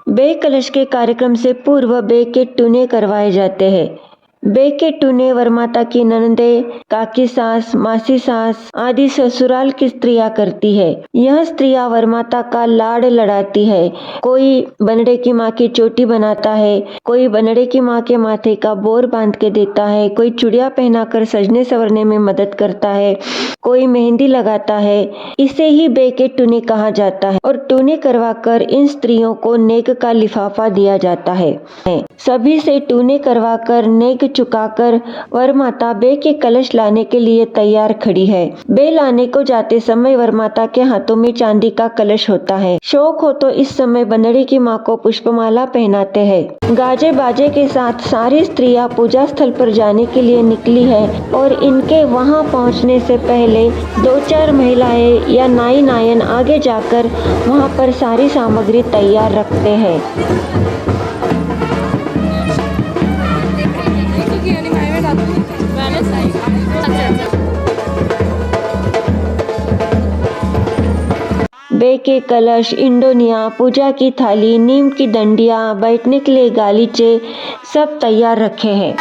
बे कलश के कार्यक्रम से पूर्व बे के टूने करवाए जाते हैं। बे के टूने वरमाता की ननदे, काकी सास, मासी सास आदि ससुराल की स्त्रियां करती है। यह स्त्रियां वरमाता का लाड़ लड़ाती है। कोई बनड़े की माँ की चोटी बनाता है, कोई बनड़े की माँ के माथे का बोर बांध के देता है, कोई चूड़ियां पहनाकर सजने संवरने में मदद करता है, कोई मेहंदी लगाता है। इसे ही बे के टूने कहा जाता है और टूने करवाकर इन स्त्रियों को नेक का लिफाफा दिया जाता है। सभी से टूने करवाकर नेक चुकाकर वरमाता बे के कलश लाने के लिए तैयार खड़ी है। बे लाने को जाते समय वरमाता के हाथों में चांदी का कलश होता है। शौक हो तो इस समय बनड़े की माँ को पुष्पमाला पहनाते हैं। गाजे बाजे के साथ सारी स्त्रियां पूजा स्थल पर जाने के लिए निकली है और इनके वहां पहुंचने से पहले 2-4 महिलाएं या नाई नायन आगे जाकर वहां पर सारी सामग्री तैयार रखते हैं। बे के कलश, इंडोनिया, पूजा की थाली, नीम की डंडियां, बैठने के लिए गालीचे सब तैयार रखे हैं।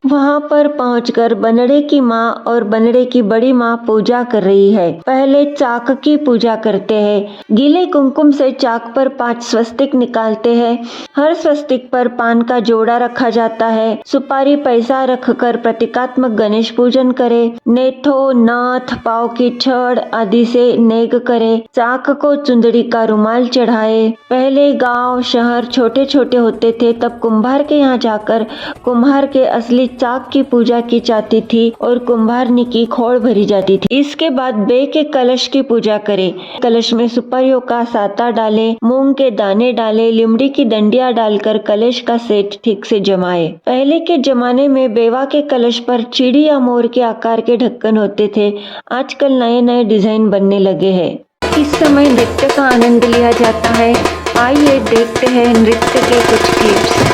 वहां पर पहुंचकर बनड़े की माँ और बनड़े की बड़ी माँ पूजा कर रही है। पहले चाक की पूजा करते हैं। गीले कुमकुम से चाक पर 5 स्वस्तिक निकालते हैं। हर स्वस्तिक पर पान का जोड़ा रखा जाता है। सुपारी पैसा रखकर प्रतीकात्मक गणेश पूजन करे। नेथो, नाथ, पाव की छड़ आदि से नेग करे। चाक को चुंदड़ी का रुमाल चढ़ाए। पहले गांव शहर छोटे छोटे होते थे, तब कुम्हार के यहाँ जाकर कुम्हार के असली चाक की पूजा की जाती थी और कुम्हारनी की खोड़ भरी जाती थी। इसके बाद बे के कलश की पूजा करें। कलश में सुपारियों का साता डाले, मूंग के दाने डाले, लिमड़ी की डंडियां डालकर कलश का सेट ठीक से जमाए। पहले के जमाने में बेवा के कलश पर चिड़ी या मोर के आकार के ढक्कन होते थे। आजकल नए नए डिजाइन बनने लगे हैं। इस समय नृत्य का आनंद लिया जाता है। आइए देखते हैं नृत्य के कुछ क्लिप्स।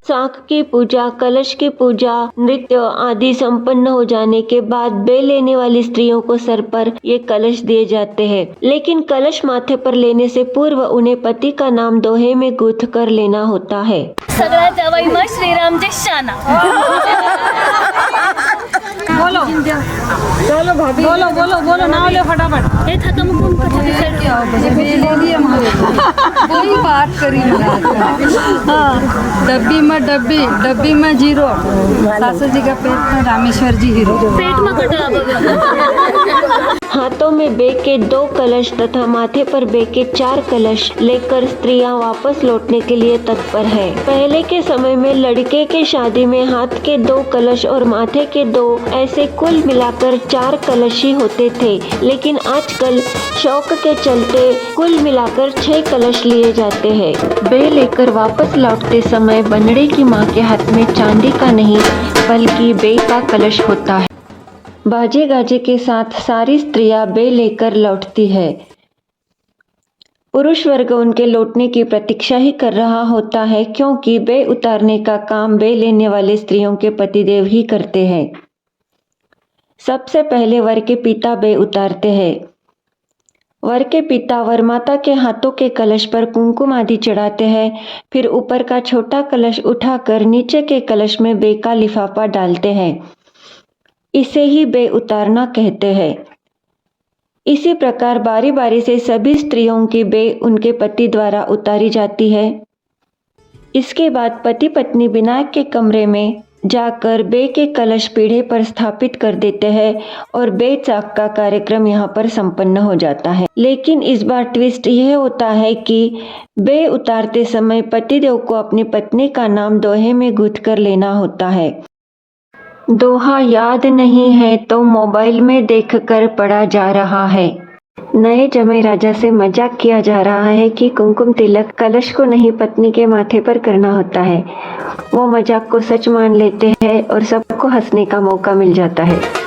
चाक की पूजा, कलश की पूजा, नृत्य आदि संपन्न हो जाने के बाद बे लेने वाली स्त्रियों को सर पर ये कलश दिए जाते हैं। लेकिन कलश माथे पर लेने से पूर्व उन्हें पति का नाम दोहे में गूंथ कर लेना होता है। सगळ्या जवाई मग श्रीराम जय शाना। बोलो चलो भाभी, बोलो बोलो बोलो, नाम ले फटाफट। ये थका मुकुम कोई बात करी डब्बी में डब्बी, डब्बी में जीरो, सासू जी का पेट में रामेश्वर जी हीरो। पेट में कटा। हाथों में बे के 2 कलश तथा माथे पर बे के 4 कलश लेकर स्त्रियां वापस लौटने के लिए तत्पर है। पहले के समय में लड़के के शादी में हाथ के 2 कलश और माथे के 2 ऐसे कुल मिलाकर 4 कलश ही होते थे। लेकिन आजकल शौक के चलते कुल मिलाकर 6 कलश लिए जाते हैं। बे लेकर वापस लौटते समय बनड़े की माँ के हाथ में चांदी का नहीं बल्कि बे का कलश होता है। बाजे गाजे के साथ सारी स्त्रियां बे लेकर लौटती है। पुरुष वर्ग उनके लौटने की प्रतीक्षा ही कर रहा होता है, क्योंकि बे उतारने का काम बे लेने वाले स्त्रियों के पतिदेव ही करते हैं। सबसे पहले वर के पिता बे उतारते हैं। वर के पिता वरमाता के हाथों के कलश पर कुमकुम आदि चढ़ाते हैं। फिर ऊपर का छोटा कलश उठाकर नीचे के कलश में बे का लिफाफा डालते हैं। इसे ही बे उतारना कहते हैं। इसी प्रकार बारी बारी से सभी स्त्रियों की बे उनके पति द्वारा उतारी जाती है। इसके बाद पति पत्नी विनायक के कमरे में जाकर बे के कलश पीढ़े पर स्थापित कर देते हैं और बे चाक का कार्यक्रम यहाँ पर संपन्न हो जाता है। लेकिन इस बार ट्विस्ट यह होता है कि बे उतारते समय पतिदेव को अपनी पत्नी का नाम दोहे में गूंथ कर लेना होता है। दोहा याद नहीं है तो मोबाइल में देखकर पढ़ा जा रहा है। नए जमाई राजा से मजाक किया जा रहा है कि कुमकुम तिलक कलश को नहीं पत्नी के माथे पर करना होता है। वो मजाक को सच मान लेते हैं और सबको हंसने का मौका मिल जाता है।